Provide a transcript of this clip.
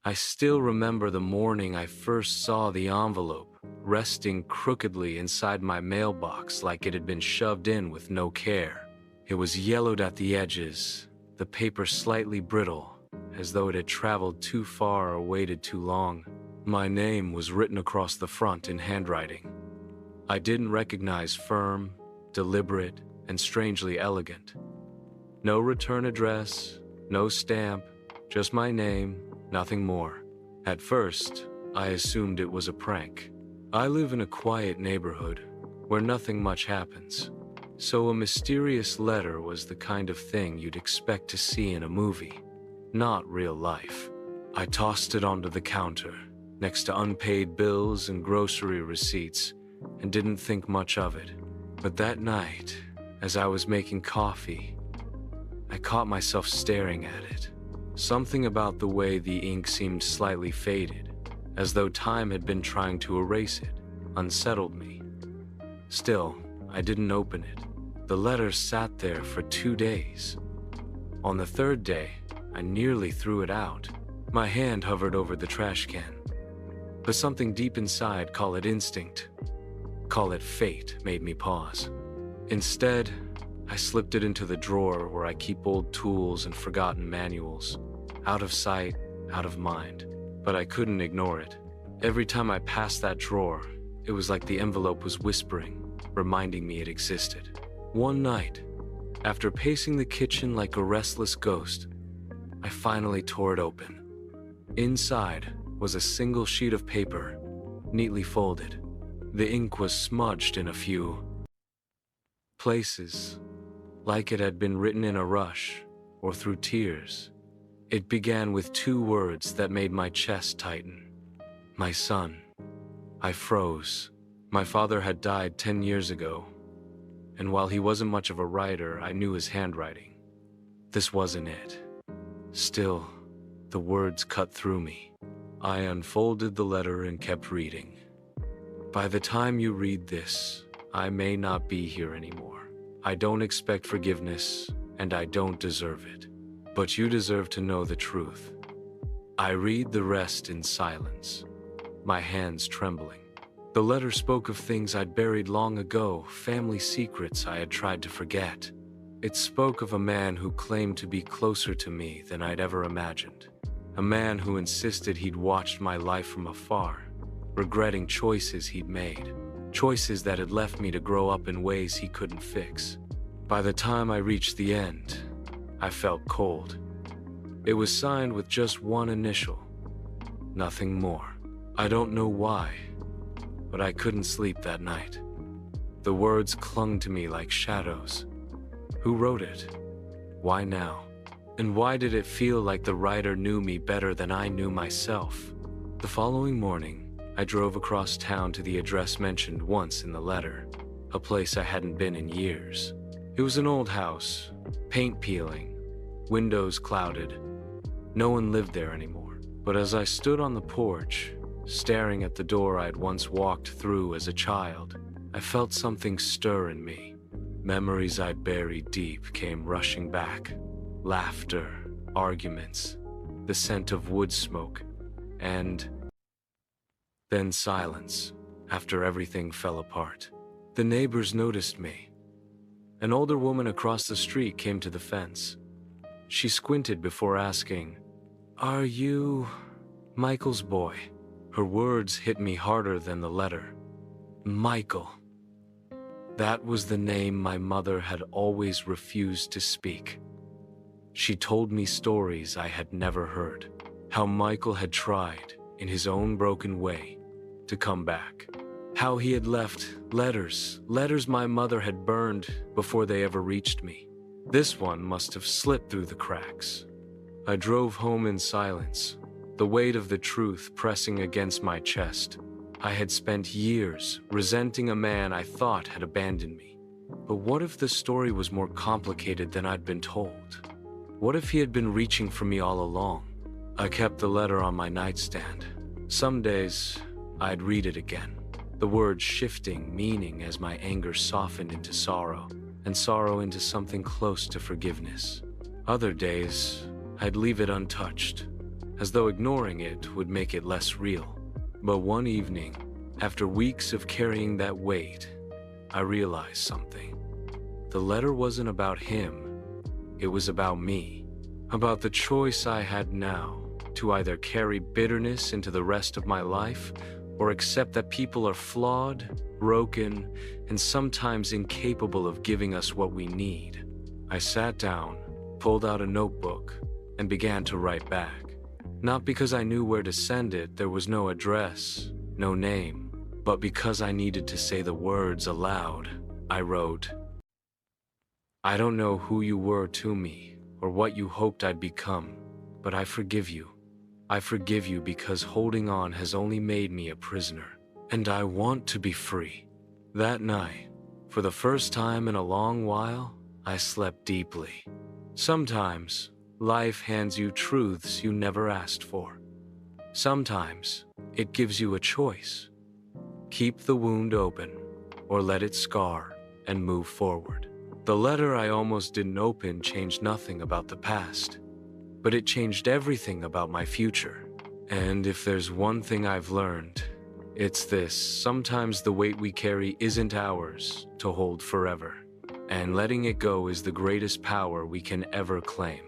I still remember the morning I first saw the envelope, resting crookedly inside my mailbox like it had been shoved in with no care. It was yellowed at the edges, the paper slightly brittle, as though it had traveled too far or waited too long. My name was written across the front in handwriting. I didn't recognize firm, deliberate, and strangely elegant. No return address, no stamp, just my name, nothing more. At first, I assumed it was a prank. I live in a quiet neighborhood where nothing much happens, so a mysterious letter was the kind of thing you'd expect to see in a movie, not real life. I tossed it onto the counter, next to unpaid bills and grocery receipts, and didn't think much of it. But that night, as I was making coffee, I caught myself staring at it. Something about the way the ink seemed slightly faded, as though time had been trying to erase it, unsettled me. Still, I didn't open it. The letter sat there for 2 days. On the third day, I nearly threw it out. My hand hovered over the trash can. But something deep inside, call it instinct, call it fate, made me pause. Instead, I slipped it into the drawer where I keep old tools and forgotten manuals. Out of sight, out of mind. But I couldn't ignore it. Every time I passed that drawer, it was like the envelope was whispering, reminding me it existed. One night, after pacing the kitchen like a restless ghost, I finally tore it open. Inside was a single sheet of paper, neatly folded. The ink was smudged in a few places, like it had been written in a rush or through tears. It began with 2 words that made my chest tighten. My son. I froze. My father had died 10 years ago, and while he wasn't much of a writer, I knew his handwriting. This wasn't it. Still, the words cut through me. I unfolded the letter and kept reading. By the time you read this, I may not be here anymore. I don't expect forgiveness, and I don't deserve it. But you deserve to know the truth. I read the rest in silence, my hands trembling. The letter spoke of things I'd buried long ago, family secrets I had tried to forget. It spoke of a man who claimed to be closer to me than I'd ever imagined. A man who insisted he'd watched my life from afar, regretting choices he'd made, choices that had left me to grow up in ways he couldn't fix. By the time I reached the end, I felt cold. It was signed with just one initial, nothing more. I don't know why, but I couldn't sleep that night. The words clung to me like shadows. Who wrote it? Why now? And why did it feel like the writer knew me better than I knew myself? The following morning, I drove across town to the address mentioned once in the letter, a place I hadn't been in years. It was an old house, paint peeling, windows clouded. No one lived there anymore. But as I stood on the porch, staring at the door I'd once walked through as a child, I felt something stir in me. Memories I'd buried deep came rushing back. Laughter, arguments, the scent of wood smoke, and then silence after everything fell apart. The neighbors noticed me. An older woman across the street came to the fence. She squinted before asking, "Are you Michael's boy?" Her words hit me harder than the letter. Michael. That was the name my mother had always refused to speak. She told me stories I had never heard. How Michael had tried, in his own broken way, to come back. How he had left letters my mother had burned before they ever reached me. This one must have slipped through the cracks. I drove home in silence, the weight of the truth pressing against my chest. I had spent years resenting a man I thought had abandoned me. But what if the story was more complicated than I'd been told? What if he had been reaching for me all along? I kept the letter on my nightstand. Some days, I'd read it again, the words shifting meaning as my anger softened into sorrow, and sorrow into something close to forgiveness. Other days, I'd leave it untouched, as though ignoring it would make it less real. But one evening, after weeks of carrying that weight, I realized something. The letter wasn't about him, it was about me, about the choice I had now to either carry bitterness into the rest of my life or accept that people are flawed, broken, and sometimes incapable of giving us what we need. I sat down, pulled out a notebook, and began to write back. Not because I knew where to send it, there was no address, no name, but because I needed to say the words aloud. I wrote, "I don't know who you were to me or what you hoped I'd become, but I forgive you. I forgive you because holding on has only made me a prisoner, and I want to be free." That night, for the first time in a long while, I slept deeply. Sometimes, life hands you truths you never asked for. Sometimes, it gives you a choice. Keep the wound open, or let it scar and move forward. The letter I almost didn't open changed nothing about the past, but it changed everything about my future. And if there's one thing I've learned, it's this: sometimes the weight we carry isn't ours to hold forever, and letting it go is the greatest power we can ever claim.